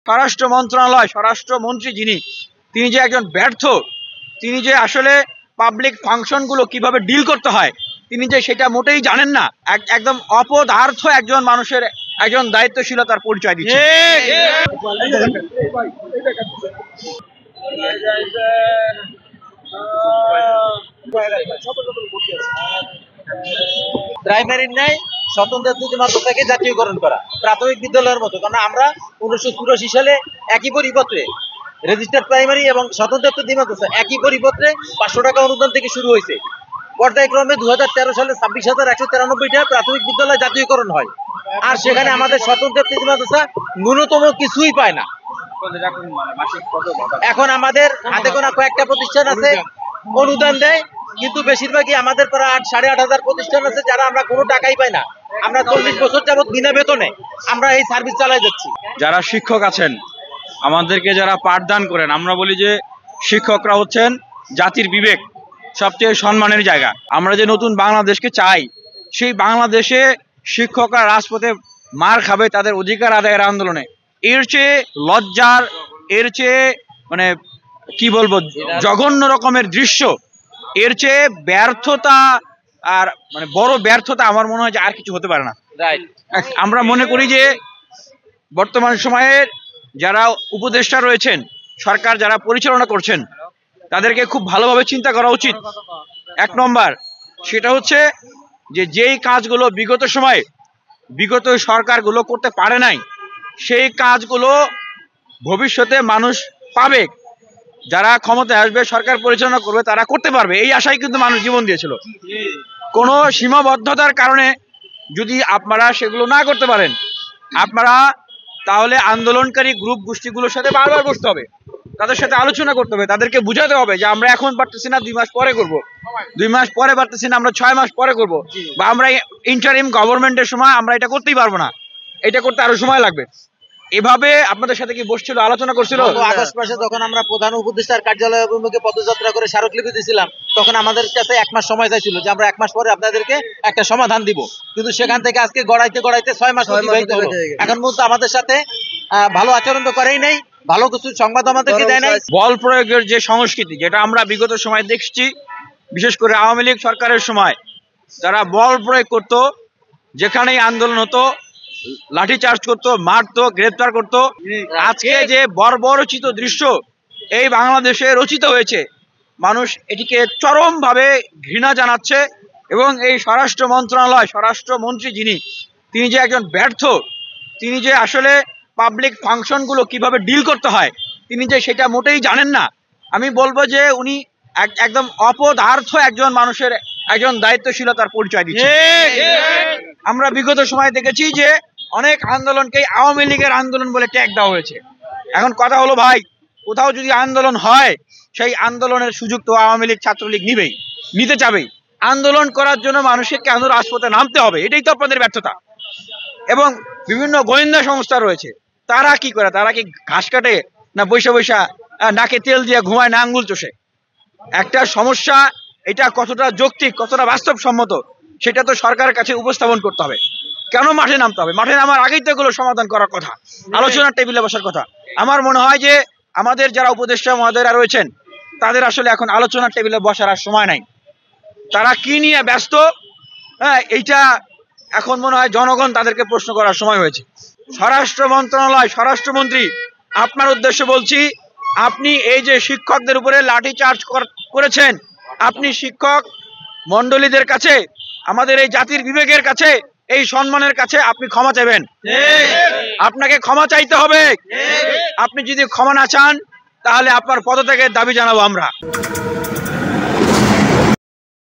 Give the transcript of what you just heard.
স্বরাষ্ট্র মন্ত্রণালয় স্বরাষ্ট্রমন্ত্রী তিনি যে একজন ব্যর্থ, তিনি যে আসলে পাবলিক ফাংশনগুলো কিভাবে ডিল করতে হয় তিনি যে সেটা মোটেই জানেন না। একদম অপদার্থ একজন মানুষের একজন দায়িত্বশীলতার পরিচয় দিচ্ছে। প্রাইমারির ন্যায় স্বতন্ত্র মাদ্রাসাকে জাতীয়করণ করা প্রাথমিক বিদ্যালয়ের মতো, কারণ আমরা 1984 সালে একই পরিপত্রে রেজিস্টার্ড প্রাইমারি এবং স্বতন্ত্র মাদ্রাসা একই পরিপত্রে 500 টাকা অনুদান থেকে শুরু হয়েছে। পর্যায়ক্রমে 2013 সালে 26,193টা প্রাথমিক বিদ্যালয় জাতীয়করণ হয়, আর সেখানে আমাদের স্বতন্ত্র মাদ্রাসা ন্যূনতম কিছুই পায় না। এখন আমাদের হাতে গোনা কয়েকটা প্রতিষ্ঠান আছে অনুদান দেয়, কিন্তু বেশিরভাগই আমাদের প্রায় 8,500 প্রতিষ্ঠান আছে যারা আমরা কোনো টাকাই পাই না। আমরা 40 বছর যাবত বিনা বেতনে আমরা এই সার্ভিস চালাই যাচ্ছি। যারা শিক্ষক আছেন, আমাদেরকে যারা পাঠদান করেন, আমরা বলি যে শিক্ষকরা হচ্ছেন জাতির বিবেক, সবচেয়ে সম্মানের জায়গা। আমরা যে নতুন বাংলাদেশকে চাই, সেই বাংলাদেশে শিক্ষকরা রাজপথে মার খাবে তাদের অধিকার আদায়ের আন্দোলনে। এর চেয়ে লজ্জার, এর চেয়ে মানে কি বলবো জঘন্য রকমের দৃশ্য, এর চেয়ে ব্যর্থতা আর মানে বড় ব্যর্থতা আমার মনে হয় যে আর কিছু হতে পারে না। আমরা মনে করি যে বর্তমান সময়ের যারা উপদেষ্টা রয়েছেন, সরকার যারা পরিচালনা করছেন, তাদেরকে খুব ভালোভাবে চিন্তা করা উচিত। 1 নম্বর সেটা হচ্ছে যে যেই কাজগুলো বিগত সময়ে বিগত সরকারগুলো করতে পারে নাই, সেই কাজগুলো ভবিষ্যতে মানুষ পাবে, যারা ক্ষমতায় আসবে সরকার পরিচালনা করবে তারা করতে পারবে, এই আশায় কিন্তু মানুষ জীবন দিয়েছিল। কোনো সীমাবদ্ধতার কারণে যদি আপনারা সেগুলো না করতে পারেন, আপনারা তাহলে আন্দোলনকারী গ্রুপ গোষ্ঠীগুলোর সাথে বারবার বসতে হবে, তাদের সাথে আলোচনা করতে হবে, তাদেরকে বুঝাতে হবে যে আমরা এখন পারতেছি না, 2 মাস পরে করব, 2 মাস পরে পারতেছি না, আমরা 6 মাস পরে করব, বা আমরা ইন্টারিম গভর্নমেন্টের সময় আমরা এটা করতেই পারবো না, এটা করতে আরো সময় লাগবে। এভাবে আপনাদের সাথে কি বসছিল, আলোচনা করছিল? আগস্ট মাসে যখন আমরা প্রধান উপদেষ্টার কার্যালয় অভিমুখে পদযাত্রা করে স্মারকলিপি দিয়েছিলাম, তখন আমাদের কাছে 1 মাস সময় চাইছিল যে আমরা 1 মাস পরে আপনাদেরকে একটা সমাধান দিব, কিন্তু সেখান থেকে আজকে গড়াইতে 6 মাস অতিবাহিত হলো। এখন পর্যন্ত আমাদের সাথে ভালো আচরণ তো করেই নাই, ভালো কিছু সংবাদ আমাদেরকে দেয় নাই। বল প্রয়োগের যে সংস্কৃতি, যেটা আমরা বিগত সময় দেখছি, বিশেষ করে আওয়ামী লীগ সরকারের সময় যারা বল প্রয়োগ করত, যেখানেই আন্দোলন হতো লাঠি চার্জ করতো, মারতো, গ্রেপ্তার করতো। আজকে যে বর্বরচিত দৃশ্য এই বাংলাদেশে রচিত হয়েছে, মানুষ এটিকে চরমভাবে ঘৃণা জানাচ্ছে। এবং এই স্বরাষ্ট্র মন্ত্রণালয় স্বরাষ্ট্রমন্ত্রী তিনি যে একজন ব্যর্থ, তিনি যে আসলে পাবলিক ফাংশনগুলো কিভাবে ডিল করতে হয় তিনি যে সেটা মোটেই জানেন না। আমি বলবো যে উনি একদম অপদার্থ একজন মানুষের একজন দায়িত্বশীলতার পরিচয় দিচ্ছে। আমরা বিগত সময় দেখেছি যে অনেক আন্দোলনকেই আওয়ামী লীগের আন্দোলন বলে ট্যাগ দেওয়া হয়েছে। এখন কথা হলো ভাই, কোথাও যদি আন্দোলন হয়, সেই আন্দোলনের সুযোগ তো আওয়ামী লীগ ছাত্রলীগ নিতে চাবেই। আন্দোলন করার জন্য মানুষকে কেন রাজপথে নামতে হবে, এটাই তো আপনাদের ব্যর্থতা। এবং বিভিন্ন গোয়েন্দা সংস্থা রয়েছে, তারা কি করে? তারা কি ঘাস কাটে না বৈশা নাকে তেল দিয়ে ঘুমায় না আঙ্গুল চষে? একটা সমস্যা এটা কতটা যৌক্তিক, কতটা বাস্তবসম্মত, সেটা তো সরকারের কাছে উপস্থাপন করতে হবে। কেন মাঠে নামতে হবে? মাঠে নামার আগেই তো এগুলো সমাধান করার কথা, আলোচনার টেবিলে বসার কথা। আমার মনে হয় যে আমাদের যারা উপদেষ্টা মহোদয়রা রয়েছেন, তাদের আসলে এখন আলোচনার টেবিলে বসার আর সময় নাই। তারা কি নিয়ে ব্যস্ত, এইটা এখন মনে হয় জনগণ তাদেরকে প্রশ্ন করার সময় হয়েছে। স্বরাষ্ট্র মন্ত্রণালয় স্বরাষ্ট্রমন্ত্রী, আপনার উদ্দেশ্যে বলছি, আপনি এই যে শিক্ষকদের উপরে লাঠি চার্জ করেছেন, আপনি শিক্ষক মন্ডলীদের কাছে, আমাদের এই জাতির বিবেকের কাছে, এই সম্মানের কাছে আপনি ক্ষমা চাইবেন। আপনাকে ক্ষমা চাইতে হবে। আপনি যদি ক্ষমা না চান, তাহলে আপনার পদত্যাগের দাবি জানাবো আমরা।